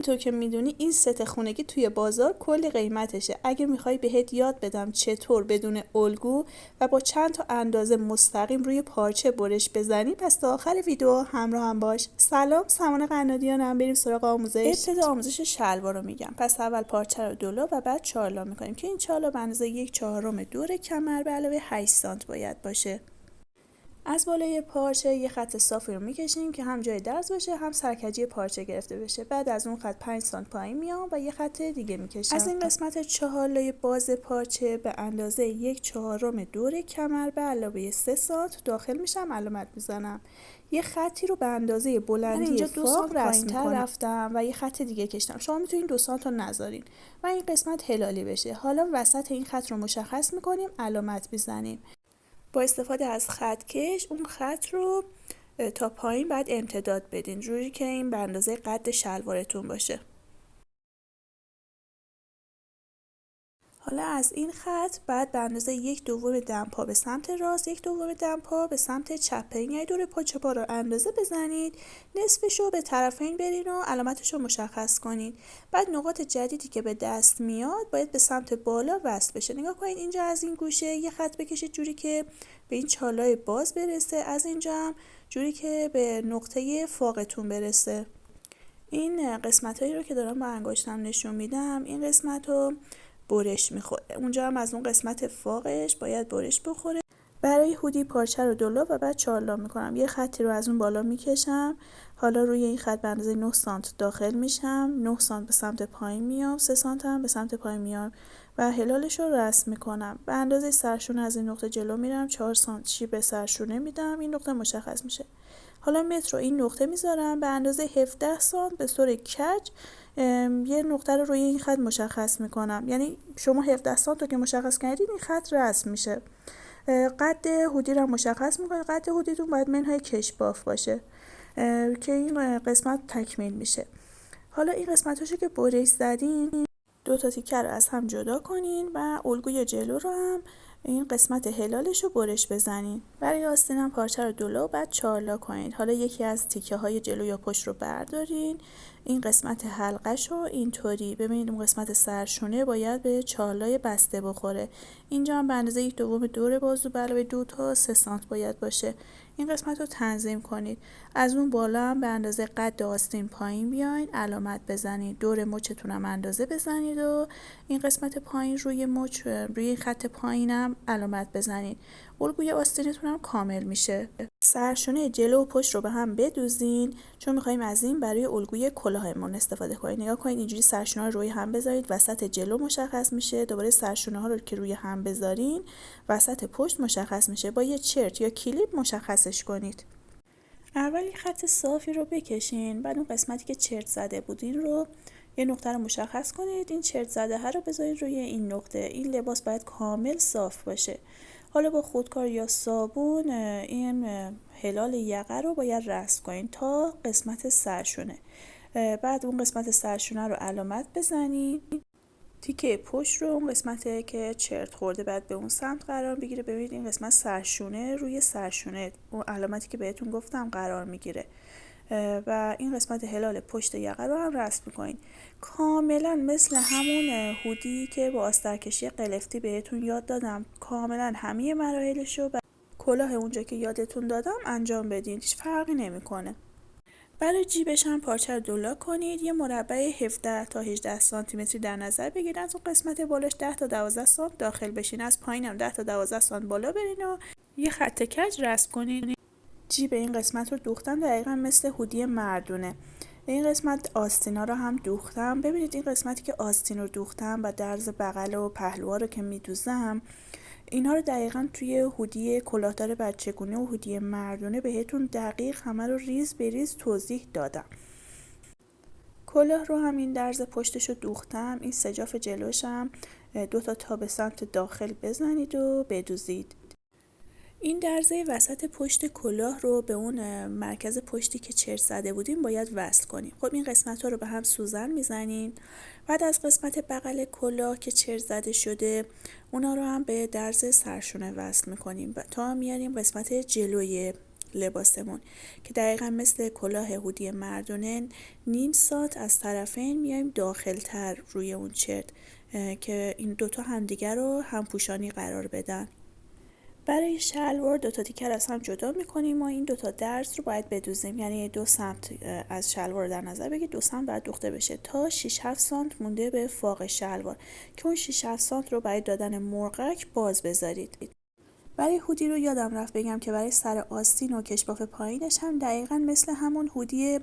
تو که میدونی این ست خونگی توی بازار کلی قیمتشه. اگه میخوای بهت یاد بدم چطور بدون الگو و با چند تا اندازه مستقیم روی پارچه برش بزنی، پس تا آخر ویدیو همراه هم باش. سلام، سمانه قنادیانم. بریم سراغ آموزش. ابتدا آموزش شلوار رو میگم. پس اول پارچه رو دو لا و بعد 4 لا میکنیم که این 4 لا به اندازه 1/4 دور کمر به علاوه 8 سانت باید باشه. از بالای پارچه یه خط صافی رو میکشیم که هم جای درز باشه هم سرکجی پارچه گرفته بشه. بعد از اون خط 5 سانت پایین میام و یه خط دیگه میکشم. از این قسمت 4 لای باز پارچه به اندازه 1/4 دور کمر به علاوه 3 سانت داخل میشم، علامت میزنم. یه خطی رو به اندازه بلندی اینجا 2 سانت پایین‌تر رفتم و یه خط دیگه کشیدم. شما میتونین 2 سانت رو نذارین و این قسمت هلالی بشه. حالا وسط این خط رو مشخص میکنیم، علامت میزنیم. با استفاده از خط کش اون خط رو تا پایین باید امتداد بدین، جوری که این به اندازه قد شلوارتون باشه. حالا از این خط بعد به اندازه 1/2 دمپا به سمت راست، 1/2 دمپا به سمت چپ، یعنی دور پاچه پا رو اندازه بزنید، نصفش رو به طرفین برین و علامتش رو مشخص کنید. بعد نقاط جدیدی که به دست میاد باید به سمت بالا وصل بشه. نگاه کنید اینجا از این گوشه یه خط بکشید جوری که به این چالای باز برسه، از اینجا هم جوری که به نقطه فاقتون برسه. این قسمت هایی رو که دارم با انگشتم نشون میدم، این قسمت رو برش میخوره. اونجا هم از اون قسمت فاقش باید برش بخوره. برای هودی پارچه رو 2 لا و بعد 4 لا میکنم. یه خطی رو از اون بالا میکشم. حالا روی این خط به اندازه 9 سانت داخل میشم. 9 سانت به سمت پایین میام. 3 سانت هم به سمت پایین میام و هلالش رو رسم میکنم. به اندازه سرشونه از این نقطه جلو میرم. 4 سانت شیب سرشونه میدم. این نقطه مشخص میشه. حالا متر رو این نقطه میذارم. به اندازه 17 سانت به طور کج یه نقطه رو روی این خط مشخص میکنم. یعنی شما 17 سانت رو که مشخص کردید این خط رسم میشه. قد هودی رو مشخص میکنید. قد هودیتون باید منهای کش باف باشه که این قسمت تکمیل میشه. حالا این قسمتاشو که برش زدین 2 تا تیکه رو از هم جدا کنین و الگوی جلو رو هم این قسمت هلالش رو برش بزنین. برای آستینم پارچه رو 2 لا و بعد 4 لا کنید. حالا یکی از تیکه های جلو یا پشت رو بردارین. این قسمت حلقش رو اینطوری ببینید، اون قسمت سرشونه باید به 4 لای بسته بخوره. اینجا هم به اندازه 1/2 دور بازو به علاوه 2 تا 3 سانت باید باشه. این قسمت رو تنظیم کنید. از اون بالا هم به اندازه قد آستین پایین بیاین، علامت بزنید. دور مچتون هم اندازه بزنید و این قسمت پایین روی مچ، روی خط پایینم علامت بزنید. الگوی آستینتون هم کامل میشه. سرشونه جلو و پشت رو به هم بدوزین، چون میخوایم از این برای الگوی کلاهمون استفاده کنید. نگاه کنید اینجوری سرشونه رو روی هم بذارید، وسط جلو مشخص میشه. دوباره سرشونه ها رو که روی هم بذارین وسط پشت مشخص میشه. با یه چرت یا کلیپ مشخصش کنید. اول یه خط صافی رو بکشین، بعد اون قسمتی که چرت زده بودین رو یه نقطه رو مشخص کنید. این چرت زده ها رو بذارید روی این نقطه. این لباس باید کامل صاف باشه. حالا با خودکار یا صابون این هلال یقه رو باید رسم کنین تا قسمت سرشونه. بعد اون قسمت سرشونه رو علامت بزنین. تیکه پشت رو، اون قسمتی که چرت خورده بعد به اون سمت قرار بگیره. ببینید این قسمت سرشونه روی سرشونه اون علامتی که بهتون گفتم قرار میگیره و این قسمت هلال پشت یقه رو هم رسم میکنین. کاملا مثل همون هودی که با آسترکشی قلفتی بهتون یاد دادم، کاملا همه مراحلش رو کلاه اونجا که یادتون دادم انجام بدین، هیچ فرقی نمیکنه. برای جیبش هم پارچه رو 2 لا کنید. یه مربع 17 تا 18 سانتی متری در نظر بگیرید. از اون قسمت بالاش 10 تا 12 سانت داخل بشین. از پایینم 10 تا 12 سانت بالا برین و یه خط کج رسم کنید. جیب این قسمت رو دوختم دقیقا مثل هودی مردونه. این قسمت آستینا رو هم دوختم. ببینید این قسمتی که آستین رو دوختم و درز بغل و پهلوها رو که میدوزم، اینا رو دقیقا توی هودی کلاهدار بچگونه و هودی مردونه بهتون دقیق همه رو ریز به ریز توضیح دادم. کلاه رو هم این درز پشتش رو دوختم. این سجاف جلوش هم 2 تا به سمت داخل بزنید و بدوزید. این درزه وسط پشت کلاه رو به اون مرکز پشتی که چرت زده بودیم باید وصل کنیم. خب این قسمت ها رو به هم سوزن میزنین. بعد از قسمت بغل کلاه که چرت زده شده اونا رو هم به درز سرشونه وصل میکنیم تا میاریم قسمت جلوی لباسمون که دقیقا مثل کلاه هودی مردونه نیم سانت از طرفین میایم داخلتر روی اون چرت که این دوتا همدیگر رو همپوشانی قرار بدن. برای شلوار دوتا تیکر از هم جدا میکنیم و این دوتا درز رو باید بدوزیم، یعنی 2 سمت از شلوار رو در نظر بگید، 2 سمت باید دوخته بشه تا 6-7 سانت مونده به فاق شلوار که اون 6-7 سانت رو برای دادن مرغک باز بذارید. برای هودی رو یادم رفت بگم که برای سر آستین و کشباف پایینش هم دقیقاً مثل همون هودی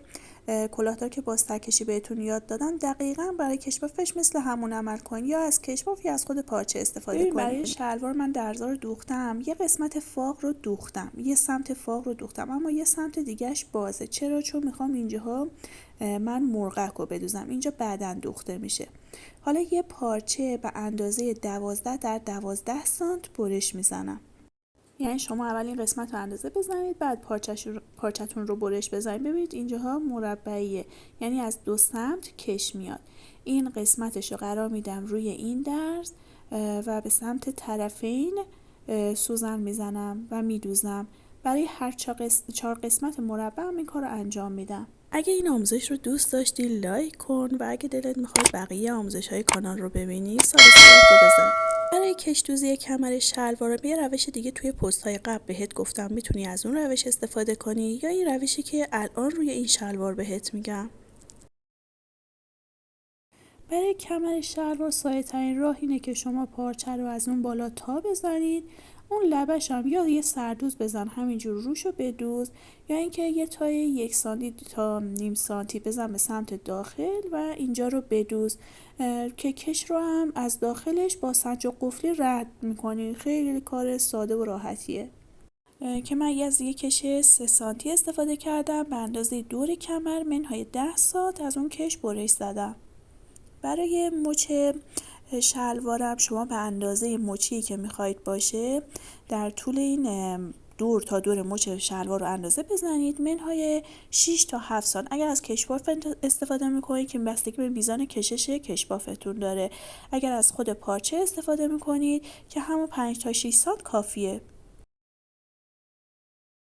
کلاهدار که بازترکشی بهتون یاد دادم، دقیقاً برای کشبافش مثل همون عمل کن، یا از کشباف یا از خود پارچه استفاده کنید. برای شلوار من درزا رو دوختم، یه قسمت فاق رو دوختم، یه سمت فاق رو دوختم، اما یه سمت دیگهش بازه. چرا؟ چون میخوام اینجاها من مرغک رو بدوزم، اینجا بعداً دوخته میشه. حالا یه پارچه به اندازه 12 در 12 سانت برش میزنم. یعنی شما اول این قسمت رو اندازه بزنید، بعد پارچتون رو برش بزنید. ببینید اینجاها مربعیه، یعنی از 2 سمت کش میاد. این قسمتش رو قرار میدم روی این درز و به سمت طرفین سوزن میزنم و میدوزم. برای هر 4 قسمت مربع این کار رو انجام میدم. اگه این آموزش رو دوست داشتی لایک کن و اگه دلت میخواد بقیه آموزش‌های کانال رو ببینی سابسکرایب رو بزن. برای کش‌دوزی کمر شلوار یه روش دیگه توی پست‌های قبل بهت گفتم، میتونی از اون روش استفاده کنی یا این روشی که الان روی این شلوار بهت میگم. برای کمر شلوار ساده ترین راه اینه که شما پارچه رو از اون بالا تا بزنید، اون لبش هم یا یه سردوز بزن همینجور روشو بدوز، یا اینکه یه تای 1 سانتی تا نیم سانتی بزن به سمت داخل و اینجا رو بدوز که کش رو هم از داخلش با سنج و قفلی رد میکنی. خیلی کار ساده و راحتیه که من از یک کش 3 سانتی استفاده کردم به اندازه دور کمر منهای 10 سانت از اون کش برش زدم. برای مچ شلوارم شما به اندازه مچی که میخواید باشه در طول این دور تا دور مچ شلوار رو اندازه بزنید منهای 6 تا 7 سانت. اگر از کشباف استفاده میکنید که بستگی به میزان کشش کشبافتون داره، اگر از خود پارچه استفاده میکنید که همون 5 تا 6 سانت کافیه.